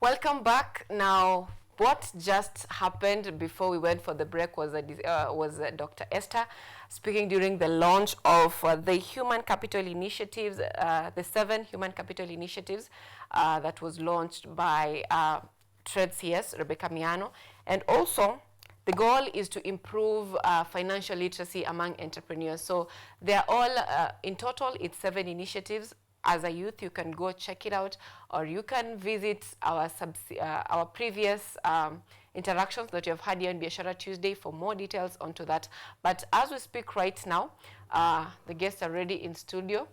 Welcome back. Now, what just happened before we went for the break was Dr. Esther speaking during the launch of the Human Capital Initiatives, the 7 Human Capital Initiatives that was launched by Trade CS, Rebecca Miano. And also, the goal is to improve financial literacy among entrepreneurs. So they're all, in total, it's 7 initiatives. As a youth, you can go check it out, or you can visit our previous interactions that you have had here on Biashara Tuesday for more details onto that. But as we speak right now, the guests are already in studio.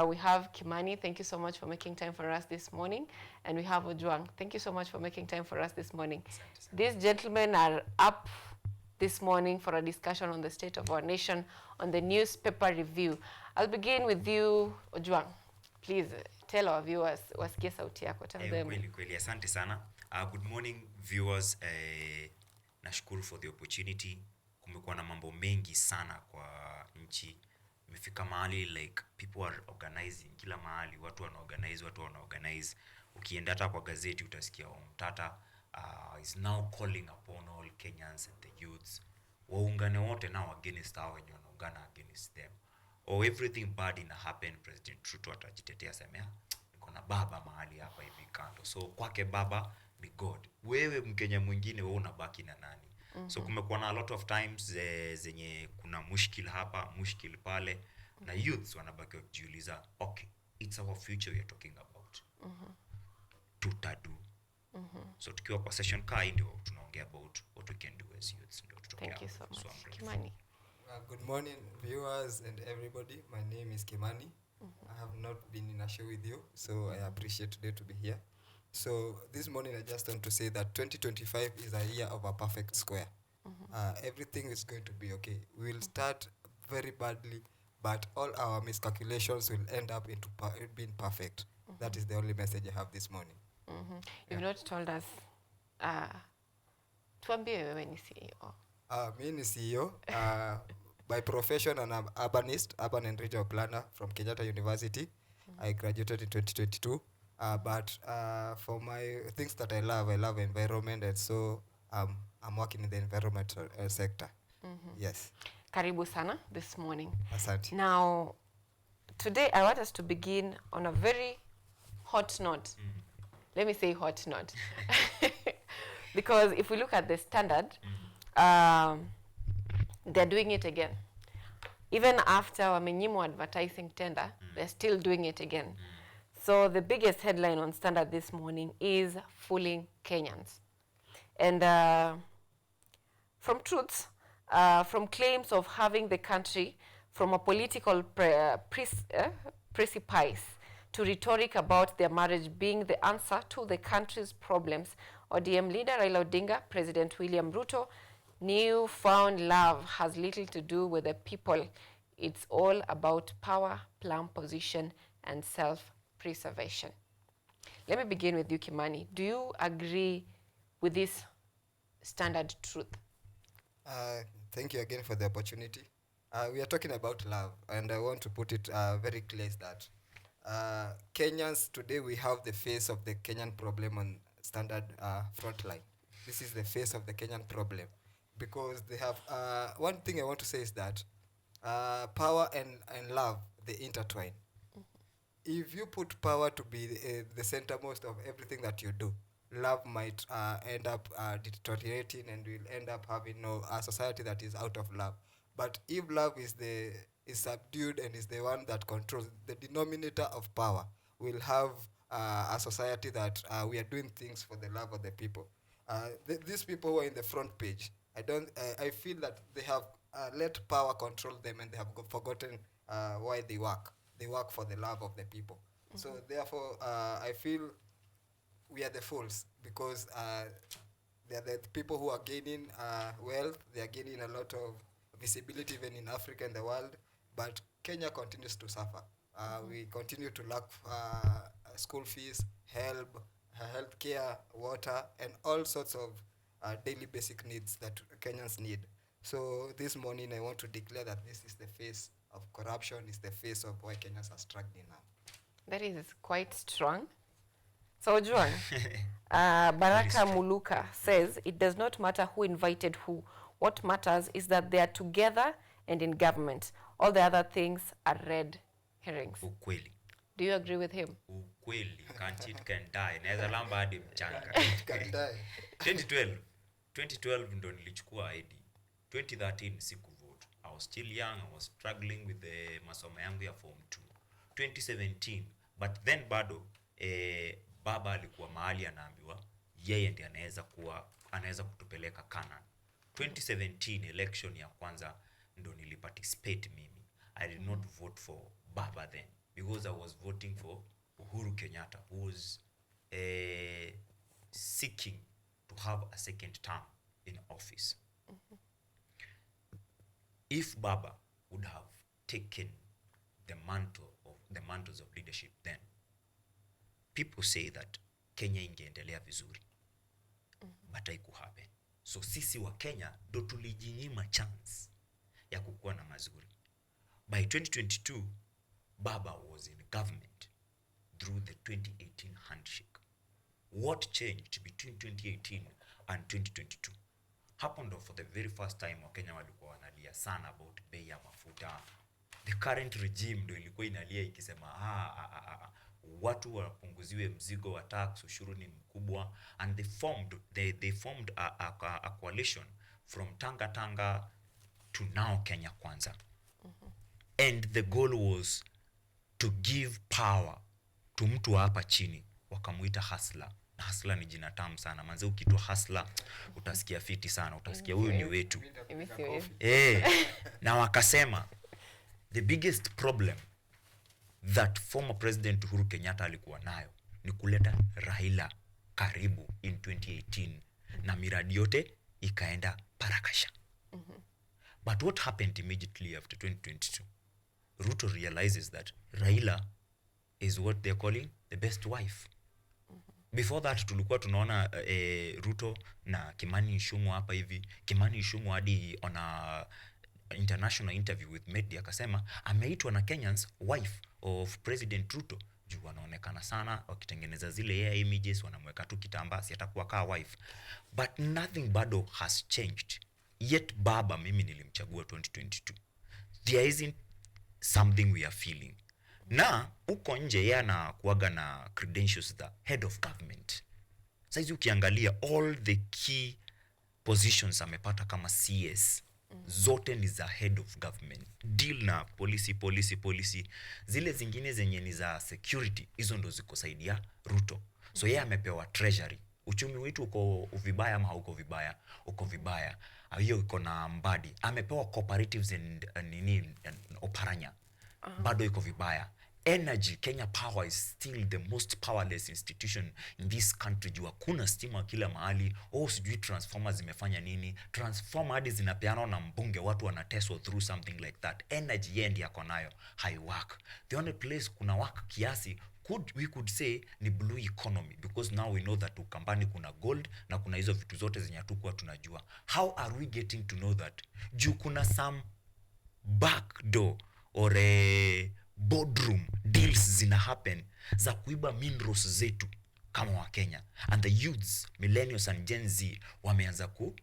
We have Kimani. Thank you so much for making time for us this morning. And we have Ojwang. Thank you so much for making time for us this morning. These gentlemen are up this morning for a discussion on the state of our nation on the newspaper review. I'll begin with you, Ojwang. Please tell our viewers wasikie sauti yako. Tell them. Kweli, asante sana. Good morning viewers. Nashukuru for the opportunity. Kumekuwa na mambo mengi sana kwa nchi. Imefika mahali like people are organizing kila mahali, watu wanaorganize. Ukienda hata kwa gazeti utasikia Tata is now calling upon all Kenyans and the youths waungane wote now against hao wenye wanaungana against them. Or everything bad in happen, President Ruto atajitetea semea niko na baba mahali hapa hivi kando. So kwake baba ni God. Wewe Mkenya mwingine wewe unabaki na nani? So kumekuwa na a lot of times zenye kuna mushkil hapa, mushkil pale, na youths wanabaki wakijiuliza, okay, it's our future we are talking about. Tutadu. So tukiwa kwa session kai ndio tunaongea about what we can do as youths. Thank you so much. Kimani. Good morning, viewers and everybody. My name is Kimani. I have not been in a show with you, so I appreciate today to be here. So this morning I just want to say that 2025 is a year of a perfect square. Everything is going to be okay. We will start very badly, but all our miscalculations will end up into being perfect. That is the only message I have this morning. You've not told us. Tuambie wewe ni CEO. Me ni CEO. By profession, I'm an urbanist, urban and regional planner from Kenyatta University. I graduated in 2022. But for my things that I love environment, and so I'm working in the environmental sector. Yes. Karibu sana this morning. Asante. Now, today I want us to begin on a very hot note. Let me say hot note. Because if we look at the standard, they're doing it again. Even after wamenyimwa advertising tender, they're still doing it again. So the biggest headline on Standard this morning is fooling Kenyans. And from truths, from claims of having the country from a political precipice to rhetoric about their marriage being the answer to the country's problems, ODM leader Raila Odinga, President William Ruto, newfound love has little to do with the people. It's all about power, plum position, and self-preservation. Let me begin with you, Kimani. Do you agree with this standard truth? Thank you again for the opportunity. We are talking about love, and I want to put it very clear that Kenyans, today we have the face of the Kenyan problem on Standard frontline. This is the face of the Kenyan problem. Because they have, one thing I want to say is that power and love, they intertwine. If you put power to be the centermost of everything that you do, love might end up deteriorating, and we'll end up having a society that is out of love. But if love is subdued and is the one that controls the denominator of power, we'll have a society that we are doing things for the love of the people. These people who are in the front page, I feel that they have let power control them, and they have forgotten why they work. They work for the love of the people. So therefore, I feel we are the fools, because they are the people who are gaining wealth. They are gaining a lot of visibility even in Africa and the world. But Kenya continues to suffer. We continue to lack school fees, health care, water, and all sorts of daily basic needs that Kenyans need. So this morning I want to declare that this is the face of corruption, is the face of why Kenyans are struggling now. That is quite strong. So Juan, Baraka strict. Muluka says it does not matter who invited who. What matters is that they are together and in government. All the other things are red herrings. Ukweli. Do you agree with him? Ukweli. Can't cheat, can die. Naweza lamba hadi mchanga. Can die. 2012 ndo nilichukua ID. 2013 sikuvote. I was still young. I was struggling with the masomo yangu ya form 2. 2017, but then bado baba alikuwa mahali anaambiwa yeye ndiye anaweza kutupeleka Canaan. 2017 election ya kwanza ndo niliparticipate mimi. I did not vote for baba then because I was voting for Uhuru Kenyatta, who was seeking to have a second term in office. If baba would have taken the mantles of leadership then, people say that Kenya ingeendelea vizuri, but haikuhappen. So sisi wa Kenya ndo tulijinyima chance ya kukuwa na mazuri. By 2022 baba was in government through the 2018 handshake. What changed between 2018 and 2022? Hapo ndo for the very first time wa Kenya walikuwa wanalia sana about bei ya mafuta. The current regime ndo ilikuwa inalia ikisema watu wapunguziwe mzigo wa tax, ushuru ni mkubwa, and they formed a coalition from Tanga to now Kenya Kwanza. And the goal was to give power to mtu wa hapa chini, wakamuita hustler. Na hustler ni jina tamu sana. Manze ukiitwa hustler utasikia fiti sana, utasikia huyu ni wetu. Na wakasema the biggest problem that former President Uhuru Kenyatta alikuwa nayo ni kuleta Raila karibu in 2018 na miradi yote ikaenda parakasha. But what happened immediately after 2022? Ruto realizes that Raila is what they're calling the best wife. Before that tulikuwa tunaona Ruto na Kimani Ichung'wah hapa hivi. Kimani Ichung'wah hadi on a international interview with media akasema ameitwa na Kenyans wife of President Ruto juu wanaonekana sana wakitengeneza zile AI images, wanamweka tu kitambaa si atakuwa kaa wife. But nothing bado has changed. Yet baba mimi nilimchagua 2022. There isn't something we are feeling. Na uko nje yeye anakuaga na credentials the head of government. Sasa ukiangalia all the key positions amepata kama CS zote ni za head of government. Deal na policy. Zile zingine zenye ni za security, hizo ndo ziko saidia Ruto. So yeye amepewa treasury. Uchumi wetu uko vibaya ama hauko vibaya? Uko vibaya. Hiyo iko na Mbadi. Amepewa cooperatives and Oparanya. Bado iko vibaya. Energy, Kenya Power is still the most powerless institution in this country. Juu hakuna stima kila mahali. Sijui transformers zimefanya nini. Transformer hadi zinapeanwa na mbunge, watu wanateswa through something like that. Energy yendi yako nayo hai work. The only place kuna work kiasi we could say ni blue economy, because now we know that Ukambani kuna gold na kuna hizo vitu zote zenye hatukuwa tunajua. How are we getting to know that? Juu kuna some back door or a boardroom deals zina happen za kuiba minerals zetu kama wa Kenya, and the youths, millennials and Gen Z wameanza ku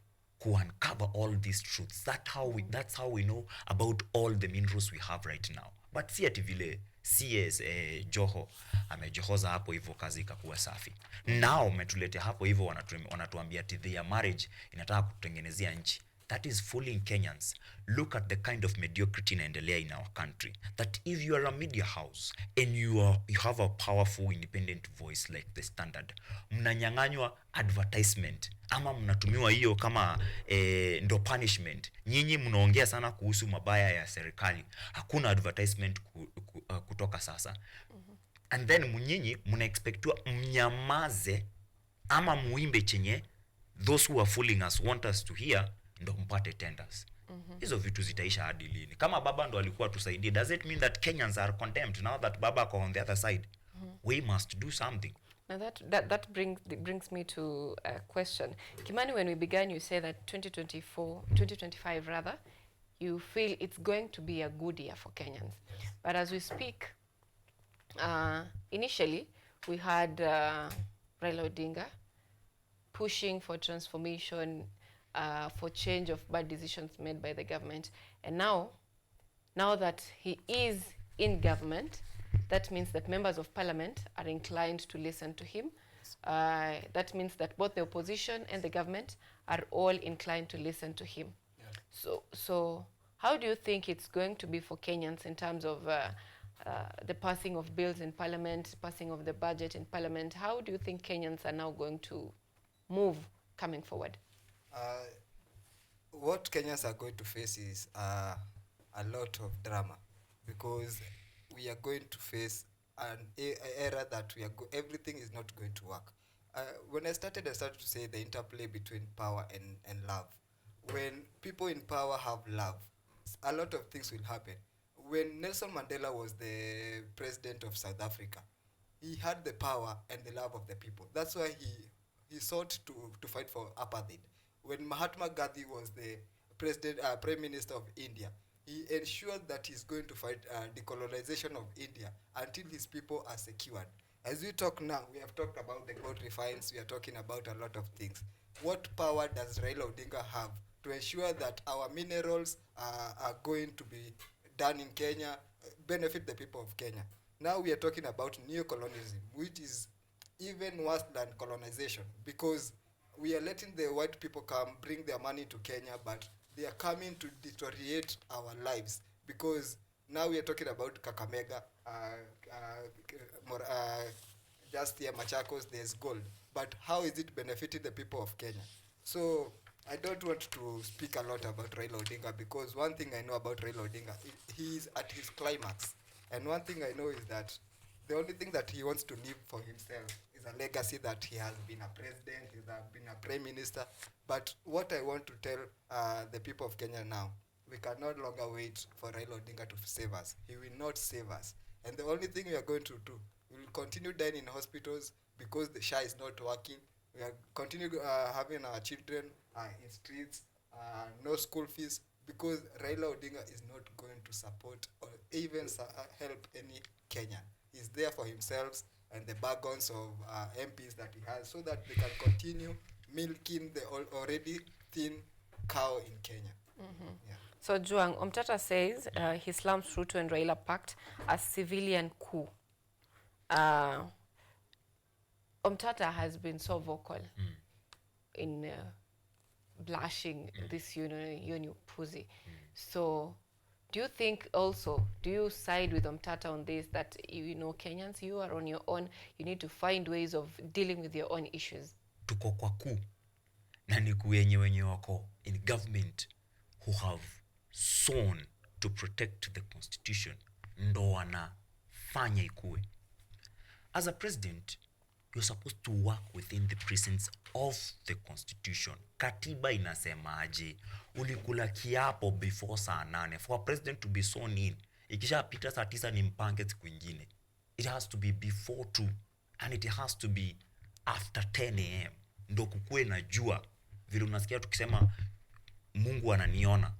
uncover all these truths. That's how we know about all the minerals we have right now. But si ati vile CS Joho amejohoza hapo hivyo kazi ikakuwa safi. Now umetulete hapo hivyo wanatuambia ati their marriage inataka kutengenezea nchi. That is fooling Kenyans. Look at the kind of mediocrity inaendelea in our country. That if you are a media house and you have a powerful independent voice like the Standard, mnanyang'anywa advertisement ama mnatumiwa hiyo kama ndo punishment. Nyinyi mnaongea sana kuhusu mabaya ya serikali. Hakuna advertisement kutoka sasa. And then nyinyi mnaexpectiwa mnyamaze ama muimbe chenye those who are fooling us want us to hear ndo mpate tenders. Hizo vitu zitaisha hadi lini? Kama baba ndo alikuwa tusaidie, does it mean that Kenyans are condemned now that baba ako on the other side? We must do something. Now that brings me to a question. Kimani, when we began, you said that 2025 rather, you feel it's going to be a good year for Kenyans. But as we speak, initially we had Raila Odinga pushing for transformation, for change of bad decisions made by the government. And now that he is in government, that means that members of parliament are inclined to listen to him. That means that both the opposition and the government are all inclined to listen to him. Yeah. So how do you think it's going to be for Kenyans in terms of the passing of bills in parliament, passing of the budget in parliament? How do you think Kenyans are now going to move coming forward? What Kenyans are going to face is a lot of drama, because we are going to face an era that everything is not going to work. When I started to say the interplay between power and love. When people in power have love, a lot of things will happen. When Nelson Mandela was the president of South Africa, he had the power and the love of the people. That's why he sought to fight for apartheid. When Mahatma Gandhi was the prime minister of India, he ensured that he's going to fight decolonization of India until his people are secured. As we talk now, we have talked about the gold refines, we are talking about a lot of things. What power does Raila Odinga have to ensure that our minerals are going to be done in Kenya, benefit the people of Kenya? Now we are talking about neocolonialism, which is even worse than colonization, because we are letting the white people come, bring their money to Kenya, but they are coming to deteriorate our lives, because now we are talking about Kakamega, just here Machakos, there's gold. But how is it benefiting the people of Kenya? So I don't want to speak a lot about Raila Odinga, because one thing I know about Raila Odinga, he's at his climax. And one thing I know is that the only thing that he wants to leave for himself is a legacy that he has been a president, he has been a prime minister. But what I want to tell the people of Kenya now, we can no longer wait for Raila Odinga to save us. He will not save us. And the only thing we are going to do, we will continue dying in hospitals because the SHA is not working. We are continue having our children in streets, no school fees, because Raila Odinga is not going to support or even help any Kenyan. He's there for himself and the bargains of MPs that he has, so that they can continue milking the already thin cow in Kenya. Mm-hmm. Yeah. So Juang, Omtata says he slams Ruto and Raila pact as civilian coup. Omtata has been so vocal in blushing this union pussy. So do you think also, do you side with Omtata on this, that, Kenyans, you are on your own, you need to find ways of dealing with your own issues? Tuko kwa ku na ni wenye wako in government who have sworn to protect the constitution ndo wanafanya ikue. As a president, you're supposed to work within the precincts of the constitution. Katiba inasemaje? Ulikula kiapo before saa 8 for a president to be sworn in. Ikisha pita saa 9 ni mpange siku ingine. It has to be before 2 and it has to be after 10 a.m. Ndo kukue na jua. Vile unasikia tukisema Mungu ananiona.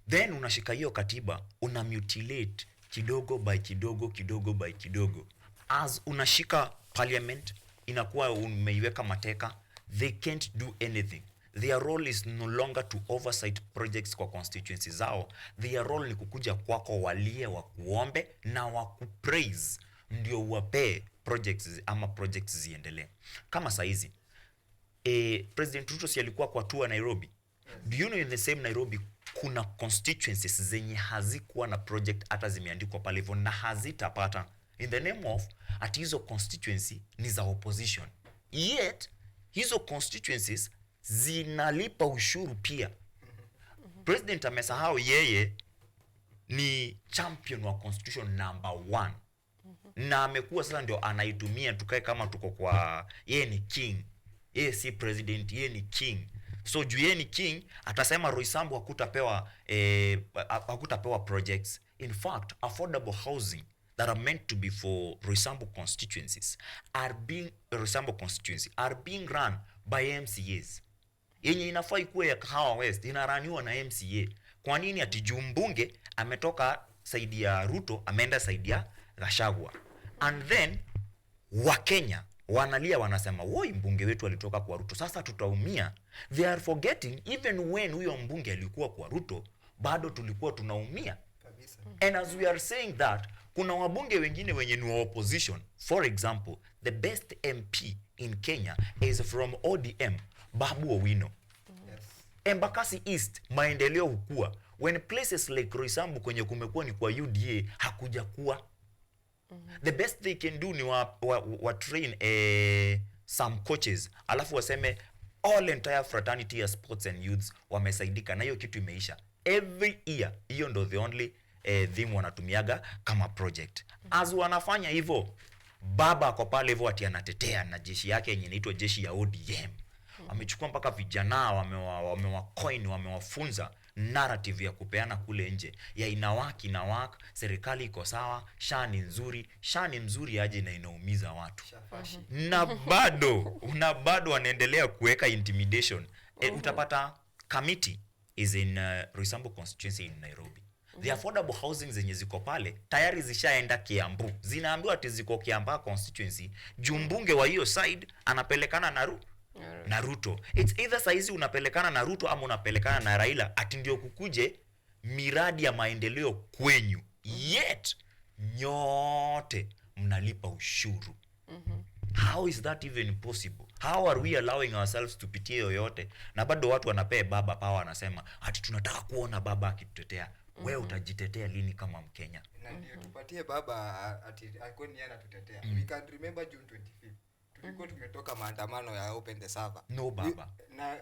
Then unashika hiyo katiba, unamutilate kidogo by kidogo. As unashika parliament, inakuwa umeiweka mateka, they can't do anything. Their role is no longer to oversight projects kwa constituency zao. Their role ni kukuja kwako walie wakuombe na wakupraise ndio uwape projects ziendelee. Kama saizi President Ruto si alikuwa kwa tour Nairobi. Do you know in the same Nairobi kuna constituencies zenye hazikuwa na project hata zimeandikwa pale hivyo na hazitapata, in the name of ati hizo constituency ni za opposition. Yet hizo constituencies zinalipa ushuru pia. President amesahau yeye ni champion wa constitution number 1. Na amekuwa sasa ndio anaitumia tukae kama tuko kwa yeye ni king. Yeye si president, yeye ni king. So juu yeye ni king, atasema Roysambu hakutapewa projects. In fact, affordable housing that are meant to be for Roysambu constituencies are being run by MCAs. Yenye inafaa ikuwe ya Kahawa West inaraniwa na MCA. Kwa nini ati Jumbunge ametoka saidi ya Ruto ameenda saidi ya Gachagua? And then Wakenya wanalia wanasema woi, mbunge wetu alitoka kwa Ruto, sasa tutaumia. They are forgetting even when huyo mbunge alikuwa kwa Ruto bado tulikuwa tunaumia. And as we are saying that, kuna wabunge wengine wenye ni wa opposition. For example, the best MP in Kenya is from ODM, Babu Owino. Embakasi East, maendeleo hukua. When places like Roysambu kwenye kumekuwa ni kwa UDA, hakuja kuwa. The best they can do ni wa train some coaches, alafu waseme all entire fraternity ya sports and youths wamesaidika, na hiyo kitu imeisha. Every year, hiyo ndo the only thing wanatumiaga kama project. As wanafanya hivyo, baba kwa pale hivyo ati anatetea na jeshi yake yenye inaitwa jeshi ya ODM. Wamechukua mpaka vijana, wamewacoin, wamewafunza narrative ya kupeana kule nje ya inawak, serikali iko sawa, sha ni nzuri, sha ni mzuri aje na inaumiza watu. Na bado wanaendelea kuweka intimidation. Utapata committee is in Roysambu constituency in Nairobi. The affordable housing zenye ziko pale tayari zishaenda Kiambu, zinaambiwa ati ziko Kiambaa constituency, jumbunge wa hiyo side anapelekana na Ruto. It's either saizi unapelekana na Ruto ama unapelekana na Raila, ati ndio kukuje miradi ya maendeleo kwenyu, yet nyote mnalipa ushuru. How is that even possible? How are we allowing ourselves to pitia yoyote na bado watu wanapea baba power, anasema ati tunataka kuona baba akitutetea. Wewe utajitetea lini kama Mkenya? Na ndio tupatie baba ati akoni yeye anatutetea. We can remember June 25th. Tulikuwa tumetoka maandamano ya Open the Server. No baba.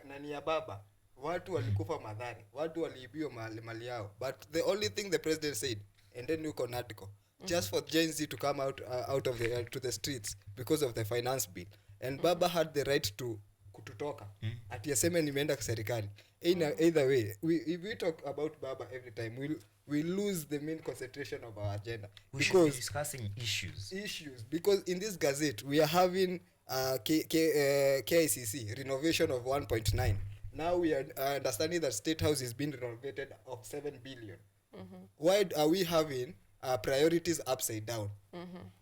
Na ni ya baba. Watu walikufa madhari. Watu waliibiwa mali yao. But the only thing the president said, and then you can article, just for Gen Z to come out of to the streets because of the finance bill. And baba had the right to kututoka. Ati aseme nimeenda kwa serikali. Either way, if we talk about baba every time, we lose the main concentration of our agenda. We should be discussing issues. Because in this gazette we are having KICC renovation of 1.9. Now we are understanding that State House is being renovated of 7 billion. Why are we having priorities upside down?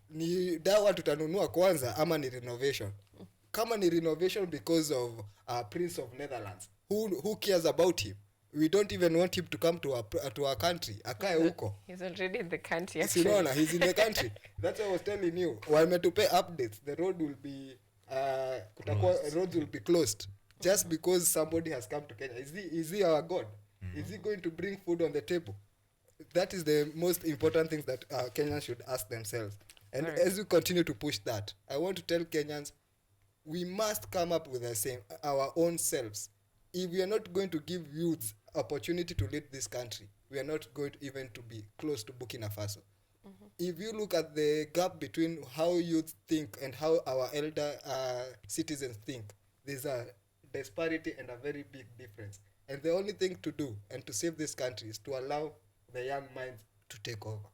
Ni dawa tutanunua kwanza ama ni renovation? Kama ni renovation because of Prince of Netherlands, who cares about him? We don't even want him to come to our country. Akae huko. He's already in the country actually. Sinona, he's in the country. That's what I was telling you. Wametupe updates. The road will be roads will be closed just because somebody has come to Kenya. Is he our God? Is he going to bring food on the table? That is the most important things that Kenyans should ask themselves. And as we continue to push that, I want to tell Kenyans, we must come up with our own selves. If we are not going to give youths opportunity to lead this country, we are not going to even to be close to Burkina Faso. If you look at the gap between how youth think and how our elder citizens think, there's a disparity and a very big difference. And the only thing to do and to save this country is to allow the young minds to take over.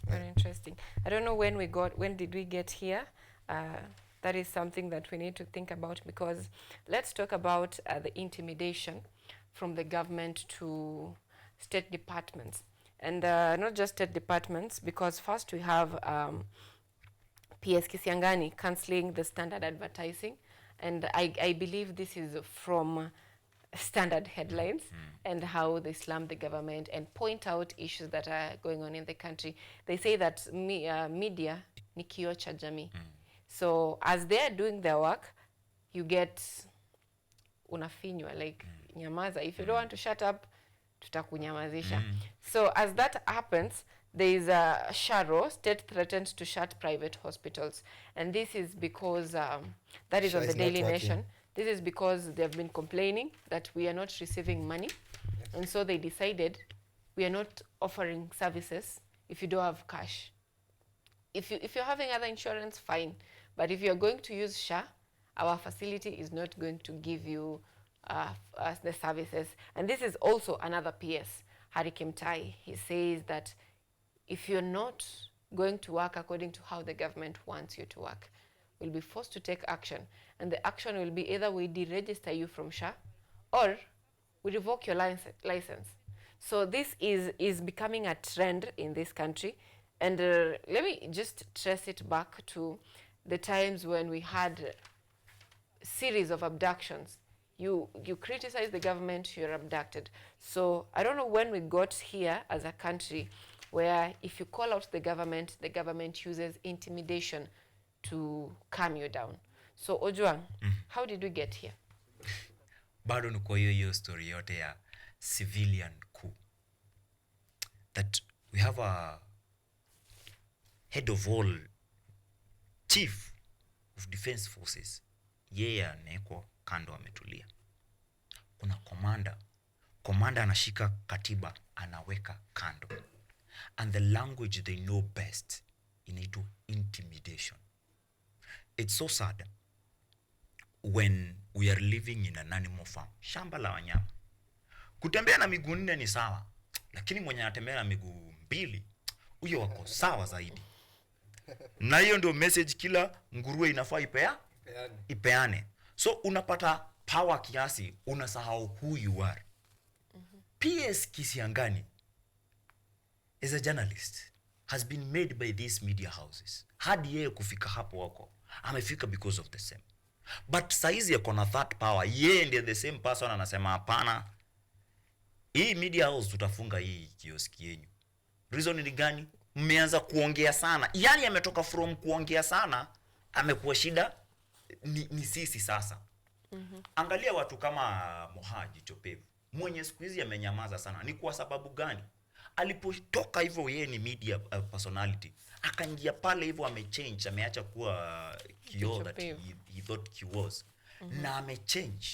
Very interesting. I don't know when did we get here? That is something that we need to think about, because let's talk about the intimidation from the government to state departments. And not just state departments, because first we have PS Kisiangani cancelling the standard advertising. And I believe this is from standard headlines and how they slam the government and point out issues that are going on in the country. They say that media ni kioo cha jamii. So as they are doing their work, you get unafinywa, like nyamaza. If you don't want to shut up, tutakunyamazisha. So as that happens, there is a Sharo, state threatened to shut private hospitals. And this is because, that is on the Daily Nation. This is because they have been complaining that we are not receiving money. And so they decided we are not offering services if you don't have cash. If you're having other insurance, fine. But if you're going to use SHA, our facility is not going to give you the services. And this is also another PS, Harry Kimtai. He says that if you're not going to work according to how the government wants you to work, we'll be forced to take action. And the action will be either we deregister you from SHA or we revoke your license. So this is becoming a trend in this country. And let me just trace it back to the times when we had a series of abductions. You criticize the government, you're abducted. So I don't know when we got here as a country where if you call out the government uses intimidation to calm you down. So Ojuang, how did we get here? Bado nuko hiyo story yote ya civilian coup. That we have a head of all, chief of defense forces. Yeye aneko kando ametulia. Kuna commander anashika katiba anaweka kando. And the language they know best inaitwa intimidation. It's so sad when we are living in an animal farm, shamba la wanyama. Kutembea na miguu 4 ni sawa, lakini mwenye anatembea na miguu 2 huyo wako sawa zaidi. Na hiyo ndio message kila nguruwe inafaa ipeane. So unapata power kiasi, unasahau who you are. PS Kisiangani is a journalist, has been made by these media houses. Hadi yeye kufika hapo wako amefika because of the same. But saizi yako na that power, yeye ndiye the same person anasema hapana, hii media house tutafunga hii kioski yenu. Reason ni gani? Mmeanza kuongea sana. Yani ametoka from kuongea sana amekuwa shida ni sisi sasa. Angalia watu kama Mohaji Chopevu, mwenye siku hizi amenyamaza sana. Ni kwa sababu gani? Alipotoka hivyo yeye ni media personality, akaingia pale hivyo amechange, ameacha kuwa kioo that he thought he was. Na amechange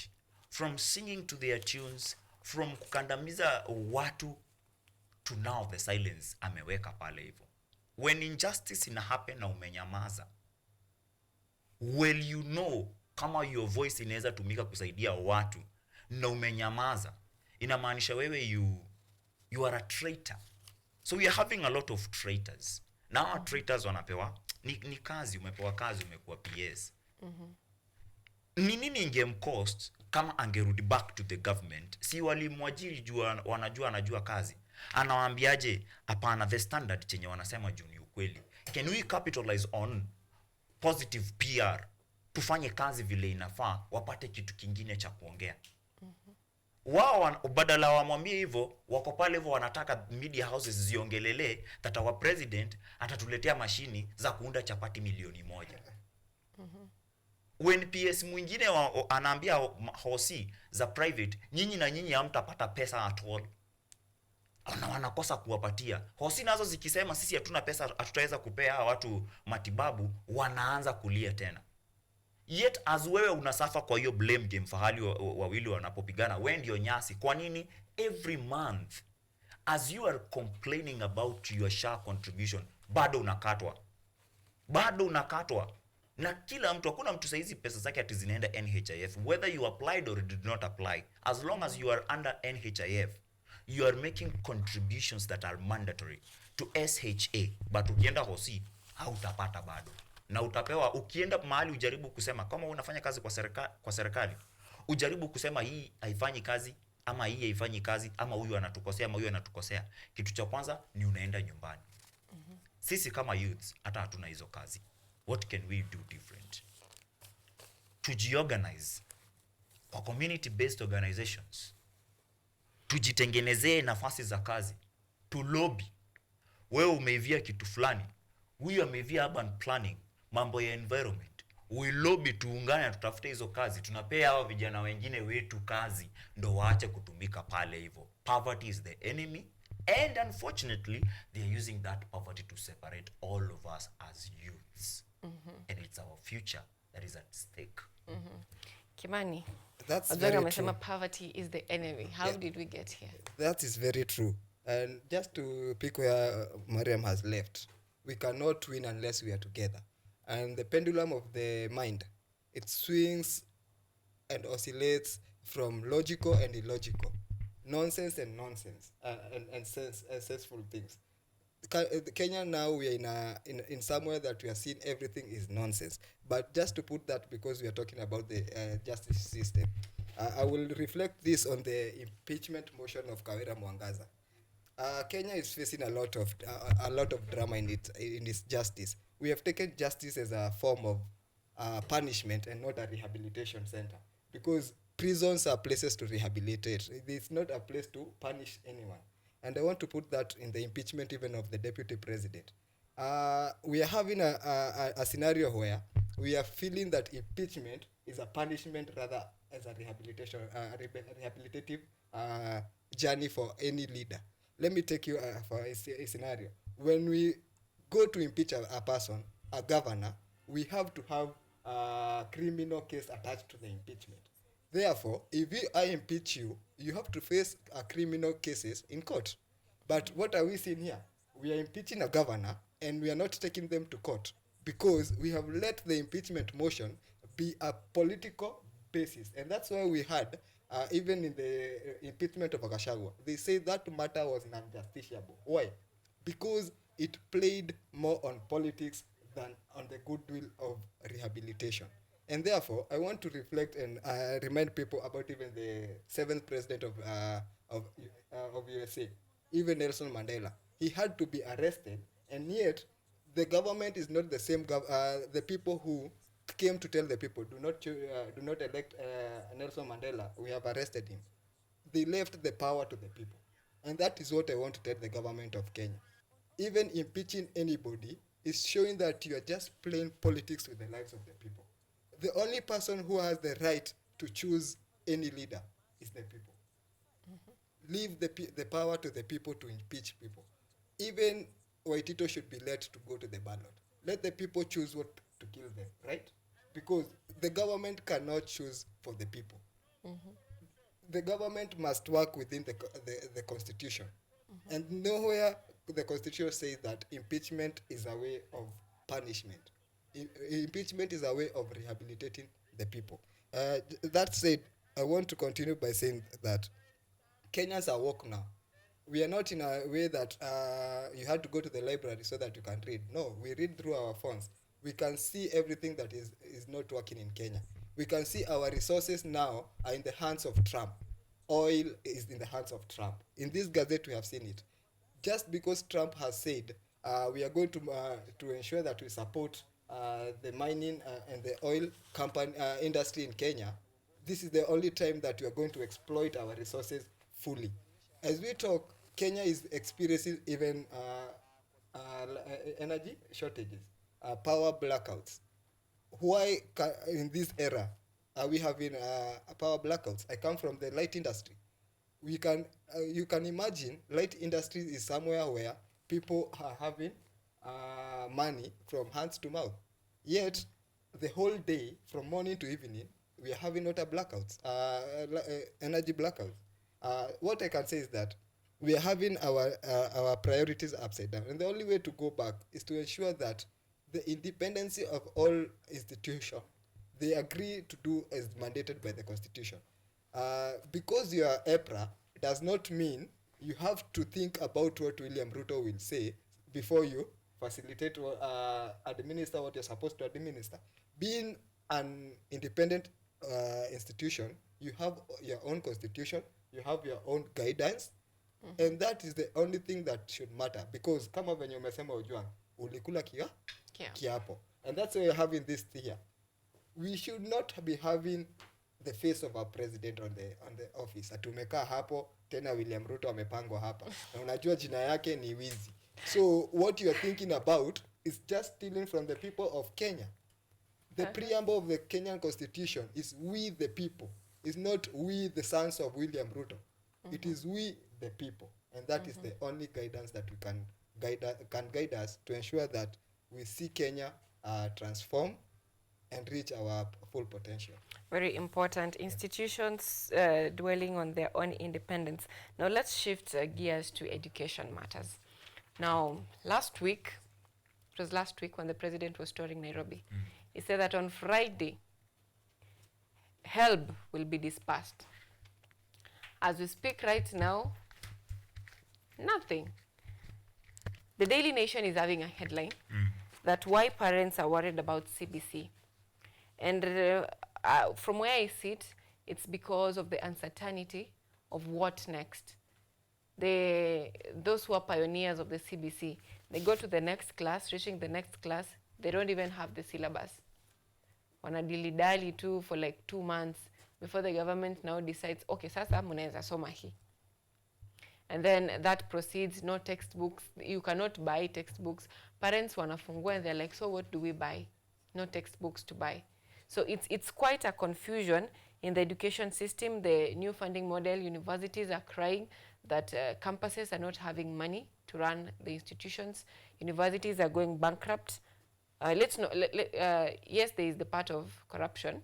from singing to their tunes, from kukandamiza watu to now the silence ameweka pale hivyo. When injustice ina happen na umenyamaza, well you know kama your voice inaweza tumika kusaidia watu na umenyamaza, inamaanisha wewe you are a traitor. So we are having a lot of traitors. Now traitors wanapewa ni kazi, umepewa kazi, umekuwa PS. Ni nini ingemcost kama angerudi back to the government? Si walimwajiri jua wanajua anajua kazi. Anawaambiaje hapana, the standard chenye wanasema juu ni ukweli. Can we capitalize on positive PR? Tufanye kazi vile inafaa, wapate kitu kingine cha kuongea. Wao badala wamwambie hivyo, wako pale hivyo wanataka media houses ziongelele that our president atatuletea mashini za kuunda chapati 1,000,000. When PS mwingine anaambia hosi za private, nyinyi hamtapata pesa at all. Wanakosa kuwapatia. Hosi nazo zikisema sisi hatuna pesa, hatutaweza kupea watu matibabu, wanaanza kulia tena. Yet as wewe unasafa kwa hiyo blame game fahali wawili wanapopigana, wewe ndio nyasi. Kwa nini every month as you are complaining about your SHA contribution bado unakatwa? Na kila mtu, hakuna mtu saizi pesa zake ati zinaenda NHIF, whether you applied or did not apply. As long as you are under NHIF, you are making contributions that are mandatory to SHA, but ukienda hosi hautapata bado. Na utapewa, ukienda mahali ujaribu kusema kama unafanya kazi kwa serikali, ujaribu kusema hii haifanyi kazi ama hii haifanyi kazi ama huyu anatukosea ama huyu anatukosea, kitu cha kwanza ni unaenda nyumbani. Sisi kama youths hata hatuna hizo kazi. What can we do different? Tujiorganize kwa community based organizations, tujitengenezee nafasi za kazi, to lobby. Wewe umeivia kitu fulani, huyu ameivia urban planning, mambo ya environment, we lobby, tuungane, tutafute hizo kazi, tunapea hao vijana wengine wetu kazi, ndo waache kutumika pale hivyo. Poverty is the enemy, and unfortunately they are using that poverty to separate all of us as youths. And it's our future that is at stake. Kimani, That's very true. poverty is the enemy. How did we get here? That is very true. And just to pick where Mariam has left, we cannot win unless we are together. And the pendulum of the mind, it swings and oscillates from logical and illogical, nonsense and nonsense, and senseful things. Kenya now, we are in somewhere that we are seeing everything is nonsense. But just to put that, because we are talking about the justice system, I will reflect this on the impeachment motion of Kawira Mwangaza. Kenya is facing a lot of drama in its justice. we have taken justice as a form of punishment and not a rehabilitation center, because prisons are places to rehabilitate. It's not a place to punish anyone. And I want to put that in the impeachment even of the deputy president. We are having a scenario where we are feeling that impeachment is a punishment rather as a rehabilitative journey for any leader. Let me take you for a scenario. When we go to impeach a person, a governor, we have to have a criminal case attached to the impeachment. Therefore, if I impeach you, you have to face criminal cases in court. But what are we seeing here? We are impeaching a governor and we are not taking them to court because we have let the impeachment motion be a political basis. And that's why we had, even in the impeachment of Gachagua, they say that matter was non-justiciable. Why? Because it played more on politics than on the goodwill of rehabilitation. And therefore, I want to reflect and remind people about even the seventh president of USA, even Nelson Mandela. He had to be arrested, and yet the government is not the same. The people who came to tell the people, do not elect Nelson Mandela. We have arrested him. They left the power to the people, and that is what I want to tell the government of Kenya. Even impeaching anybody is showing that you are just playing politics with the lives of the people. The only person who has the right to choose any leader is the people. Leave the power to the people to impeach people. Even Waitito should be let to go to the ballot. Let the people choose what to kill them, right? Because the government cannot choose for the people. The government must work within the constitution. And nowhere the constitution says that impeachment is a way of punishment. Impeachment is a way of rehabilitating the people. That said, I want to continue by saying that Kenyans are woke now. We are not in a way that you had to go to the library so that you can read. No, we read through our phones. We can see everything that is not working in Kenya. We can see our resources now are in the hands of Trump. Oil is in the hands of Trump. In this gazette, we have seen it. Just because Trump has said we are going to ensure that we support the mining and the oil company industry in Kenya, this is the only time that we are going to exploit our resources fully. As we talk, Kenya is experiencing even energy shortages, power blackouts. Why in this era are we having power blackouts? I come from the light industry. You can imagine light industry is somewhere where people are having money from hands to mouth. Yet, the whole day, from morning to evening, we are having water blackouts, energy blackouts. What I can say is that we are having our priorities upside down. And the only way to go back is to ensure that the independence of all institutions, they agree to do as mandated by the Constitution. Because you are EPRA does not mean you have to think about what William Ruto will say before you facilitate or administer what you're supposed to administer. Being an independent institution, you have your own constitution, you have your own guidance, and that is the only thing that should matter. Because kama venye umesema Ojwang, ulikula kiapo. And that's why we're having this here. We should not be having the face of our president on the office. Atumekaa hapo tena William Ruto amepangwa hapa. Na unajua jina yake ni wizi. So what you are thinking about is just stealing from the people of Kenya. The preamble of the Kenyan constitution is we the people. It's not we the sons of William Ruto. It is we the people. And that is the only guidance that we can guide us to ensure that we see Kenya transform and reach our full potential. Very important. Institutions dwelling on their own independence. Now let's shift gears to education matters. Now, last week when the president was touring Nairobi, he said that on Friday, help will be dispersed. As we speak right now, nothing. The Daily Nation is having a headline that why parents are worried about CBC. And from where I sit, it's because of the uncertainty of what next. Those who are pioneers of the CBC, they go to the next class, reaching the next class, they don't even have the syllabus. Wanadilidali too for like 2 months before the government now decides, okay, sasa mnaweza soma hii. And then that proceeds, no textbooks. You cannot buy textbooks. Parents wanafungua and they're like, so what do we buy? No textbooks to buy. So it's quite a confusion in the education system. The new funding model, universities are crying that campuses are not having money to run the institutions. Universities are going bankrupt. Yes, there is the part of corruption,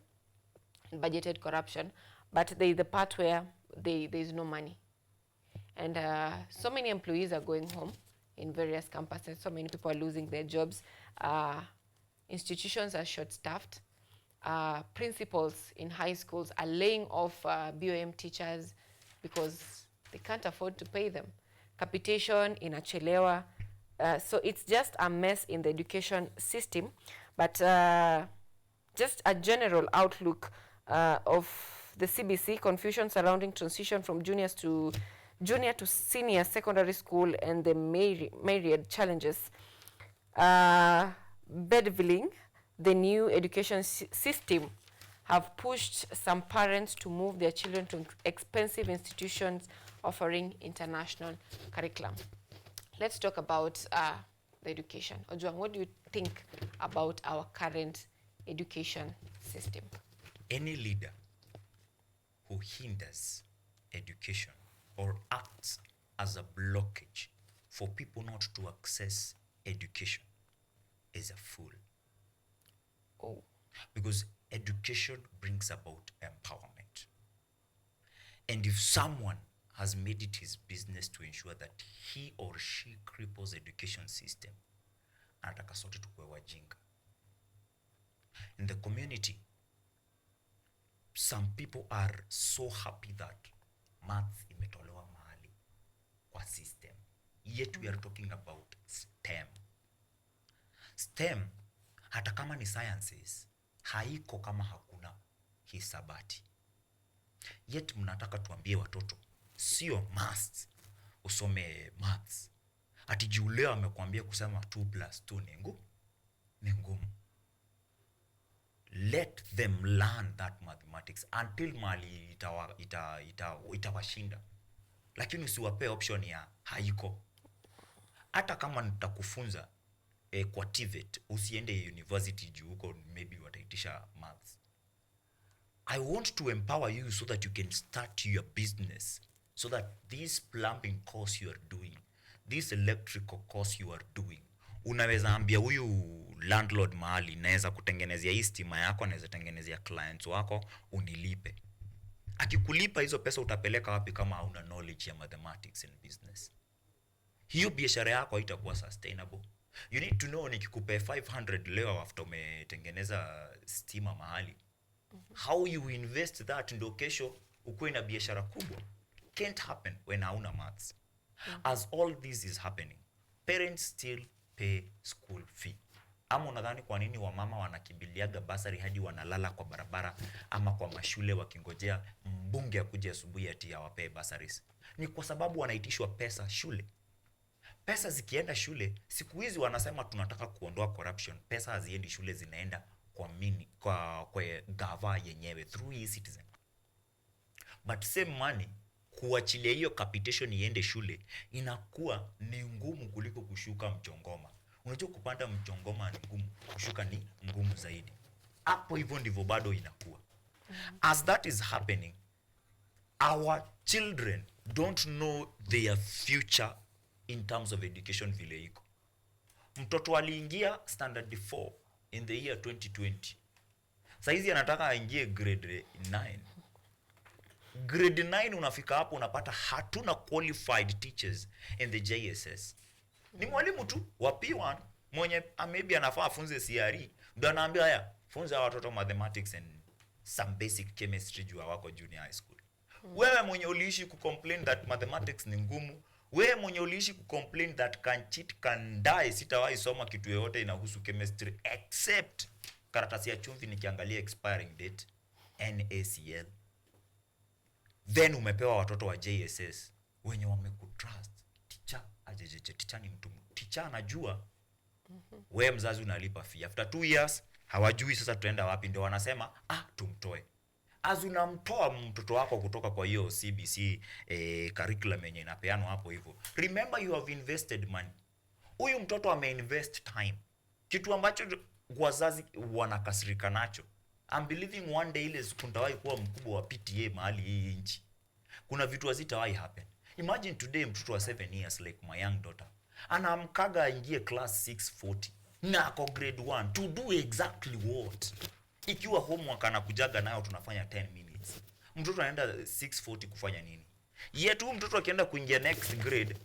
budgeted corruption, but there is the part where there is no money. And so many employees are going home in various campuses. So many people are losing their jobs. Institutions are short-staffed. Principals in high schools are laying off BOM teachers because they can't afford to pay them. Capitation inachelewa. So it's just a mess in the education system. But just a general outlook of the CBC, confusion surrounding transition from junior to senior secondary school and the myriad challenges. Bedvilling, the new education system, have pushed some parents to move their children to expensive institutions offering international curriculum. Let's talk about the education. Ojwang, what do you think about our current education system? Any leader who hinders education or acts as a blockage for people not to access education is a fool. Oh. Because education brings about empowerment. And if someone has made it his business to ensure that he or she cripples education system, anataka sote tukue wajinga. In the community, some people are so happy that maths imetolewa mahali kwa system. Yet we are talking about STEM. STEM, hata kama ni sciences, haiko kama hakuna hisabati. Yet mnataka tuambie watoto, sio must usome maths. Ati juu leo amekuambia kusema 2 plus 2 ni ngumu. Let them learn that mathematics until mali itawashinda. Lakini usiwape option ya haiko. Hata kama nitakufunza kwa TVET, usiende university juu huko maybe wataitisha maths. I want to empower you so that you can start your business. So that this plumbing course you are doing, this electrical course you are doing, unaweza ambia huyu landlord mahali, naweza kutengenezea hii stima yako, naweza tengenezea clients wako, unilipe. Akikulipa hizo pesa utapeleka wapi kama hauna knowledge ya mathematics and business? Hiyo biashara yako haitakuwa sustainable. You need to know, nikikupe 500 leo after umetengeneza stima mahali, how you invest that ndio kesho ukuwe na biashara kubwa. Can't happen when hauna maths. As all this is happening, parents still pay school fee. Ama unadhani kwa nini wamama wanakimbiliaga basari hadi wanalala kwa barabara ama kwa mashule wakingojea mbunge akuje asubuhi ati awapee basaris? Ni kwa sababu wanaitishwa pesa shule. Pesa zikienda shule, siku hizi wanasema tunataka kuondoa corruption. Pesa haziendi shule, zinaenda kwa gava yenyewe through e-citizen. But same money, kuachilia hiyo capitation iende shule inakuwa ni ngumu kuliko kushuka mchongoma. Unajua kupanda mchongoma ni ngumu, kushuka ni ngumu zaidi. Hapo hivyo ndivyo bado inakuwa. As that is happening, our children don't know their future in terms of education vile iko. Mtoto aliingia standard 4 in the year 2020. Saizi anataka aingie grade 9. Grade 9 unafika hapo unapata hatuna qualified teachers in the JSS. Ni mwalimu tu wa P1 mwenye maybe anafaa afunze CRE, ndio anaambia haya, funza watoto mathematics and some basic chemistry juu wako junior high school. Wewe mwenye uliishi kucomplain that mathematics ni ngumu, wewe mwenye uliishi kucomplain that can cheat can die, sitawahi soma kitu yoyote inahusu chemistry except karatasi ya chumvi nikiangalia expiring date NaCl. Then umepewa watoto wa JSS wenye wamekutrust. Teacher ni mtu. Teacher anajua Wewe mzazi unalipa fee. After 2 years hawajui sasa tuenda wapi, ndio wanasema tumtoe. As unamtoa mtoto wako kutoka kwa hiyo CBC curriculum yenye inapeanwa hapo hivyo, remember you have invested money. Huyu mtoto ameinvest time, kitu ambacho wazazi wanakasirika nacho. I'm believing one day ile siku ndawahi kuwa mkubwa wa PTA mahali hii nchi, kuna vitu hazitawahi happen. Imagine today mtoto wa 7 years like my young daughter anamkaga aingie class 6:40 na ako grade 1 to do exactly what? Ikiwa homework anakujaga nayo tunafanya 10 minutes, mtoto anaenda 6:40 kufanya nini? Yetu mtoto akienda kuingia next grade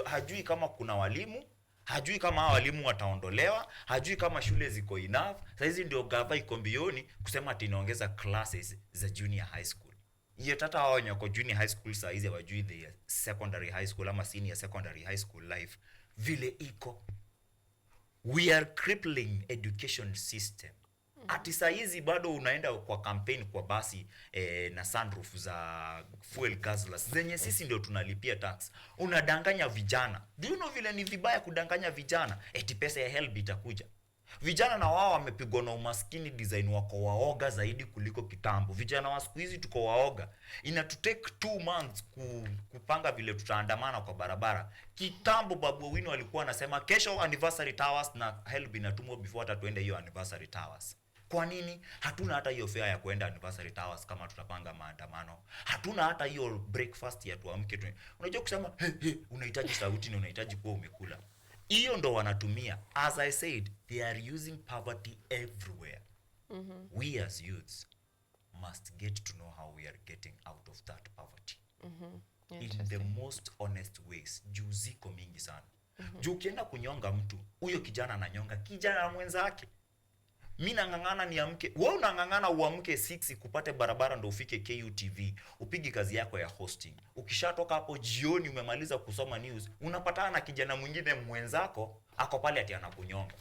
hajui kama kuna walimu, hajui kama hao walimu wataondolewa, hajui kama shule ziko enough. Sasa hizi ndio gava iko mbioni kusema ati inaongeza classes za junior high school. Yet hata hao wenye wako junior high school saa hizi hawajui the secondary high school ama senior secondary high school life vile iko. We are crippling education system. Ati saa hizi bado unaenda kwa campaign kwa basi na sunroof za fuel guzzlers zenye sisi ndio tunalipia tax. Unadanganya vijana. Do you know vile ni vibaya kudanganya vijana? Eti pesa ya HELB itakuja. Vijana na wao wamepigwa na umaskini design, wako waoga zaidi kuliko kitambo. Vijana wa siku hizi tuko waoga. Inatutake 2 months kupanga vile tutaandamana kwa barabara. Kitambo Babu Owino alikuwa anasema kesho anniversary towers na HELB inatumwa before hata tuende hiyo anniversary towers. Kwa nini? Hatuna hata hiyo fare ya kuenda anniversary towers kama tutapanga maandamano. Hatuna hata hiyo breakfast ya tuamke. Unajua kusema unahitaji sauti na unahitaji kuwa umekula. Hiyo ndo wanatumia. As I said, they are using poverty everywhere. We as youths must get to know how we are getting out of that poverty. In the most honest ways. Juu ziko mingi sana. Juu ukienda kunyonga mtu, huyo kijana ananyonga kijana mwenzake. Mimi nangangana niamke, wewe unangangana uamke 6 kupate barabara ndo ufike KUTV, upige kazi yako ya hosting. Ukishatoka hapo jioni umemaliza kusoma news, unapatana na kijana mwingine mwenzako ako pale ati anakunyonga.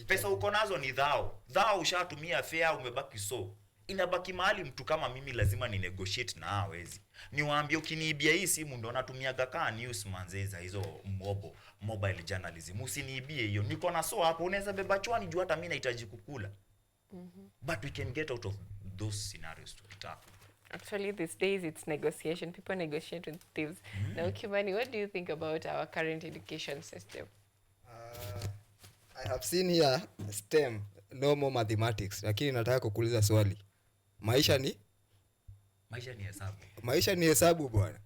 Pesa uko nazo ni dhao ushatumia fare, umebaki inabaki mahali mtu kama mimi lazima ni negotiate na hawezi. Niwaambie ukiniibia hii simu ndo natumiaga kaa news manzeza hizo mobile journalism. Usiniibie hiyo. Niko na hapo unaweza beba chwani juu hata mimi nahitaji kukula. But we can get out of those scenarios tukitaka. Actually, these days it's negotiation. People negotiate with thieves. Now, Kimani, what do you think about our current education system? I have seen here STEM, no more mathematics. Lakini nataka kukuuliza swali. Maisha ni hesabu. Maisha ni hesabu bwana.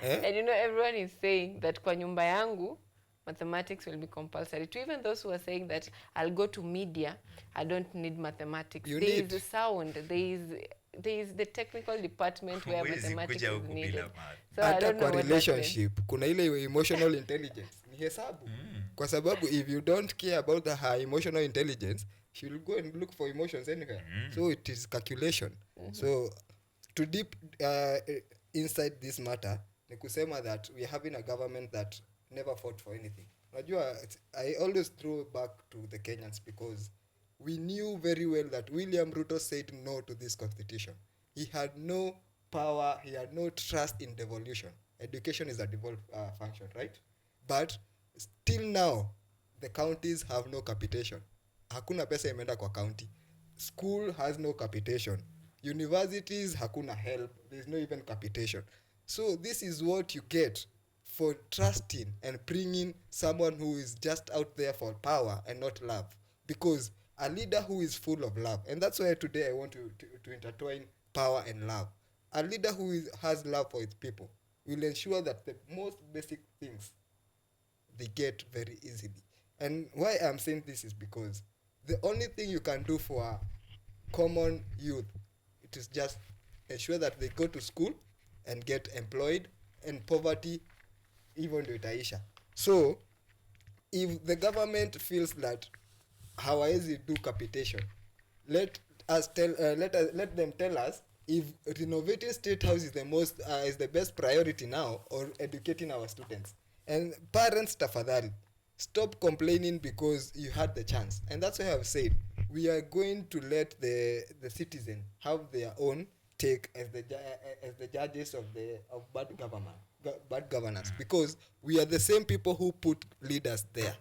And you know, everyone is saying that kwa nyumba yangu mathematics will be compulsory. To even those who are saying that I'll go to media, I don't need mathematics. There is the sound. There is the technical department where mathematics is needed. So I don't know what relationship. Kuna ile emotional intelligence. Ni hesabu. Kwa sababu if you don't care about her emotional intelligence, she will go and look for emotions anywhere. So it is calculation. So to deep inside this matter, ni kusema that we are having a government that never fought for anything. Unajua, I always throw back to the Kenyans because we knew very well that William Ruto said no to this constitution. He had no power, he had no trust in devolution. Education is a devolved function, right? But still now, the counties have no capitation. Hakuna pesa imeenda kwa county. School has no capitation. Universities, hakuna help. There's no even capitation. So this is what you get for trusting and bringing someone who is just out there for power and not love. Because a leader who is full of love, and that's why today I want to intertwine power and love. A leader who has love for its people will ensure that the most basic things they get very easily. And why I'm saying this is because the only thing you can do for a common youth, it is just ensure that they go to school and get employed, and poverty even ndio itaisha. So if the government feels that hawawezi do capitation, let them tell us if renovating state house is the best priority now, or educating our students. And parents, tafadhali, stop complaining because you had the chance. And that's why I've said we are going to let the citizen have their own take as the judges of bad governance, because we are the same people who put leaders there.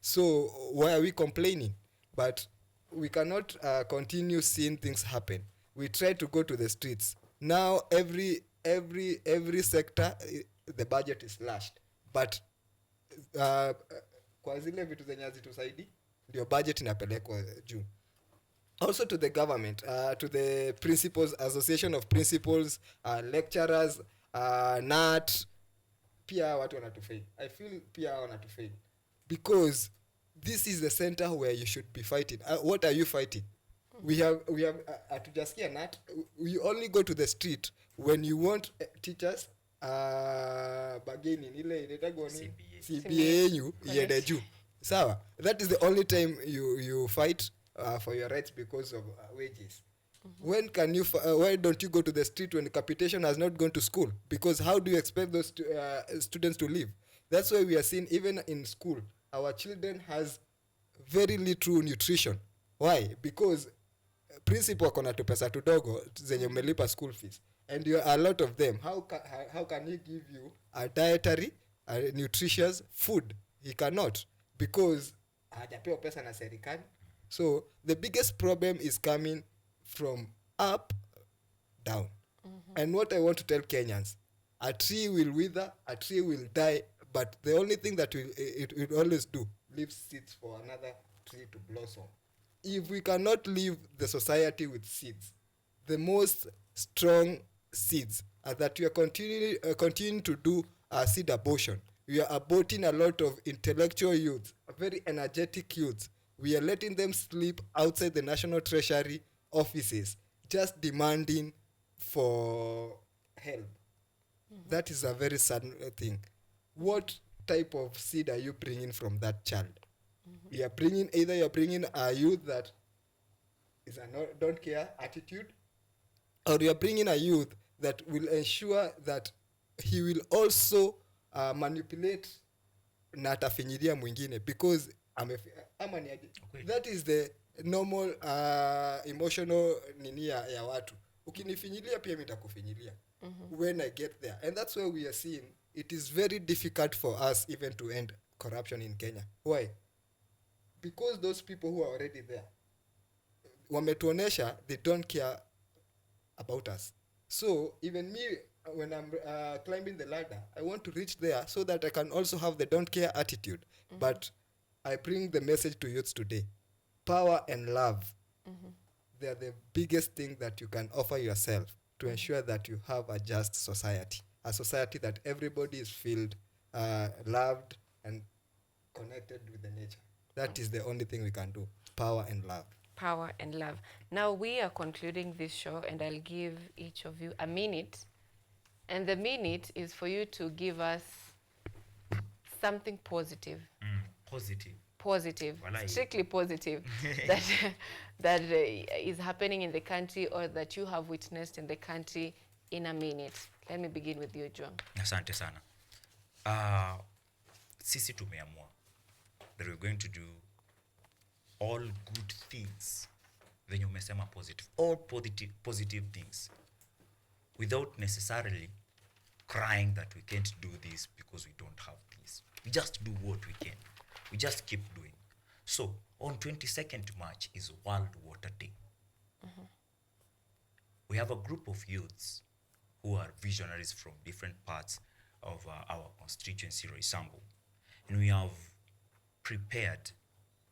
So why are we complaining? But we cannot continue seeing things happen. We try to go to the streets. Now every sector, the budget is slashed. But kwa zile vitu zenye hazitusaidi ndio budget inapelekwa juu. Also to the government, to the principals, association of principals, lecturers, NAT, pia watu wanatufail. I feel pia wanatufail because this is the center where you should be fighting. What are you fighting? We have atujasikia NAT. We only go to the street when you want teachers bargaining ile inatagwa ni CBA yenu iende juu. Sawa, that is the only time you fight for your rights because of wages. When can you why don't you go to the street when capitation has not gone to school? Because how do you expect those students to live? That's why we are seeing even in school our children has very little nutrition. Why? Because principal kona tu pesa tudogo zenye umelipa school fees, and you are a lot of them. How can he give you a dietary nutritious food? He cannot, because hajapewa pesa na serikali. So the biggest problem is coming from up down. And what I want to tell Kenyans, a tree will wither, a tree will die, but the only thing that it will always do, leave seeds for another tree to blossom. If we cannot leave the society with seeds, the most strong seeds are that we are continuing to do seed abortion. We are aborting a lot of intellectual youth, very energetic youth. We are letting them sleep outside the National Treasury offices, just demanding for help. That is a very sad thing. What type of seed are you bringing from that child? You're bringing a youth that is a don't care attitude, or you're bringing a youth that will ensure that he will also manipulate na atafinyilia mwingine because that is the normal emotional nini ya watu. Ukinifinyilia pia mimi nitakufinyilia when I get there. And that's why we are seeing it is very difficult for us even to end corruption in Kenya. Why? Because those people who are already there, wametuonesha they don't care about us. So even me, when I'm climbing the ladder, I want to reach there so that I can also have the don't care attitude. But I bring the message to youths today. Power and love, they are the biggest thing that you can offer yourself to ensure that you have a just society. A society that everybody is filled, loved, and connected with the nature. That is the only thing we can do. Power and love. Power and love. Now we are concluding this show, and I'll give each of you a minute. And the minute is for you to give us something positive. Positive. Walai. Strictly positive that is happening in the country or that you have witnessed in the country in a minute. Let me begin with you, John. Asante sana. Sisi tumeamua that we're going to do all good things. Venye umesema positive. All positive things. Without necessarily crying that we can't do this because we don't have this. We just do what we can. We just keep doing. So, on 22nd March is World Water Day. We have a group of youths who are visionaries from different parts of our constituency, Roysambu. And we have prepared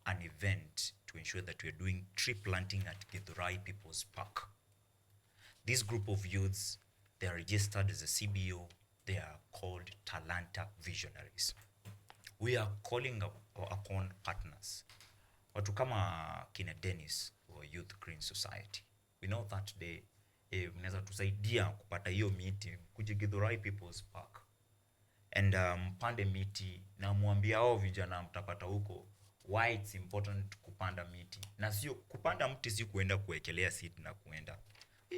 an event to ensure that we are doing tree planting at Githurai People's Park. This group of youths, they are registered as a CBO. They are called Talanta Visionaries. We are calling upon partners. Watu kama kina Dennis wa Youth Green Society. We know that they mnaweza tusaidia kupata hiyo miti kuje Githurai People's Park. And mpande miti na muambia hao vijana mtapata huko why it's important kupanda miti. Na sio kupanda mti si kuenda kuwekelea seed na kuenda.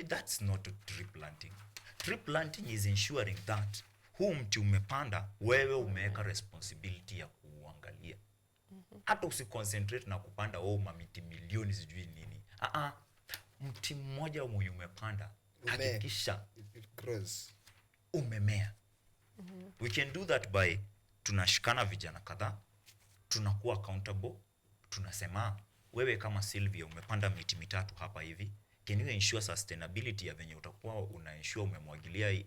That's not a tree planting. Tree planting is ensuring that huu mti umepanda, wewe umeweka responsibility ya kuangalia. Hata usiconcentrate na kupanda mamiti milioni sijui nini. Mti mmoja umepanda, hakikisha umemea. We can do that by tunashikana vijana kadhaa, tunakuwa accountable. Tunasema wewe kama Sylvia umepanda miti mitatu hapa hivi, can you ensure sustainability ya venye utakuwa una ensure umemwagilia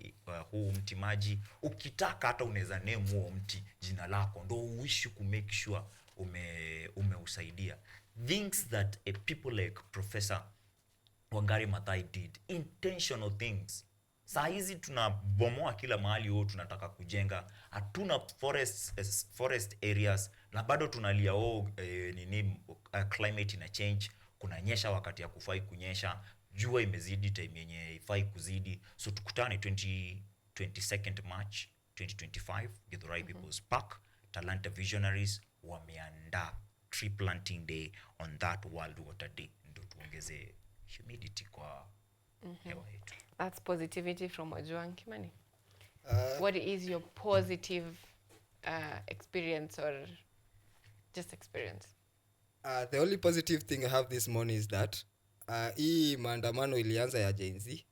huu mti maji? Ukitaka hata unaweza name huo mti jina lako, ndo uishi ku make sure umeusaidia. Things that a people like Professor Wangari Maathai did, intentional things. Saa hizi tunabomoa kila mahali, tunataka kujenga, hatuna forest areas, na bado tunalia climate ina change, kunanyesha wakati ya kufai kunyesha, jua imezidi time yenye ifai kuzidi. So tukutane 22nd March 2025 Githurai People's Park. Talanta Visionaries wameandaa tree planting day on that World Water Day, ndo tuongeze humidity kwa hewa yetu. That's positivity from Ojwang Kimani. What is your positive experience or just experience? The only positive thing I have this morning is that hii maandamano ilianza ya Gen Z,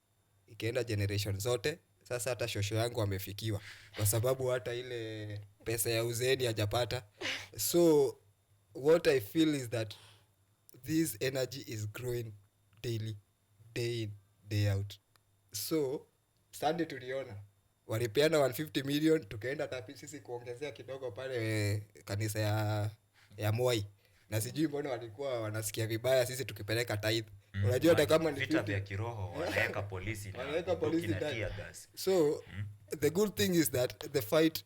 ikaenda generation zote. Sasa hata shosho yangu amefikiwa kwa sababu hata ile pesa ya uzeeni hajapata. So what I feel is that this energy is growing daily, day in, day out. So Sunday tuliona walipeana 150 million, tukaenda tapi sisi kuongezea kidogo pale kanisa ya Moi, na sijui mbona walikuwa wanasikia vibaya sisi tukipeleka tithe. Unajua hata kama ni vita vya kiroho wanaweka polisi na tear gas. So the good thing is that the fight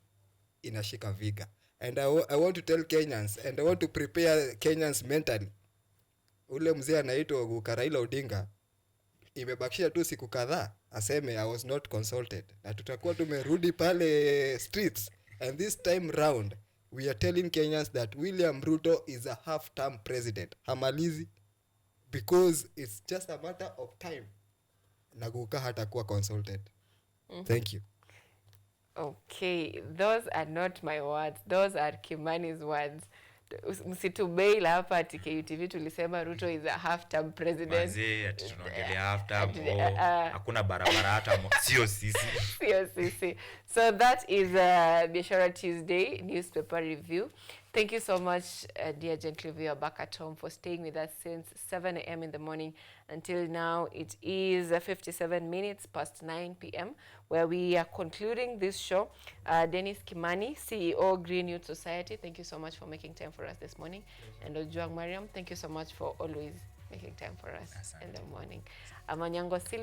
inashika viga, and I want to tell Kenyans, and I want to prepare Kenyans mentally. Ule mzee anaitwa Raila Odinga imebakisha tu siku kadhaa aseme I was not consulted, na tutakuwa tumerudi pale streets. And this time round we are telling Kenyans that William Ruto is a half-term president. Hamalizi, because it's just a matter of time na Guka hatakuwa consulted. Thank you. Okay, those are not my words, those are Kimani's words. Msitubail hapa ati KUTV tulisema Ruto is a half-term president. Mazee ati tunaongelea half-term, hakuna barabara hata sio sisi. So that is Biashara Tuesday newspaper review. Thank you so much, dear gentle viewer back at home, for staying with us since 7 a.m. in the morning. Until now, it is 57 minutes past 9 p.m. where we are concluding this show. Dennis Kimani, CEO, Green Youth Society, thank you so much for making time for us this morning. And Ojwang Mariam, thank you so much for always making time for us in the morning. Amanyango Silva.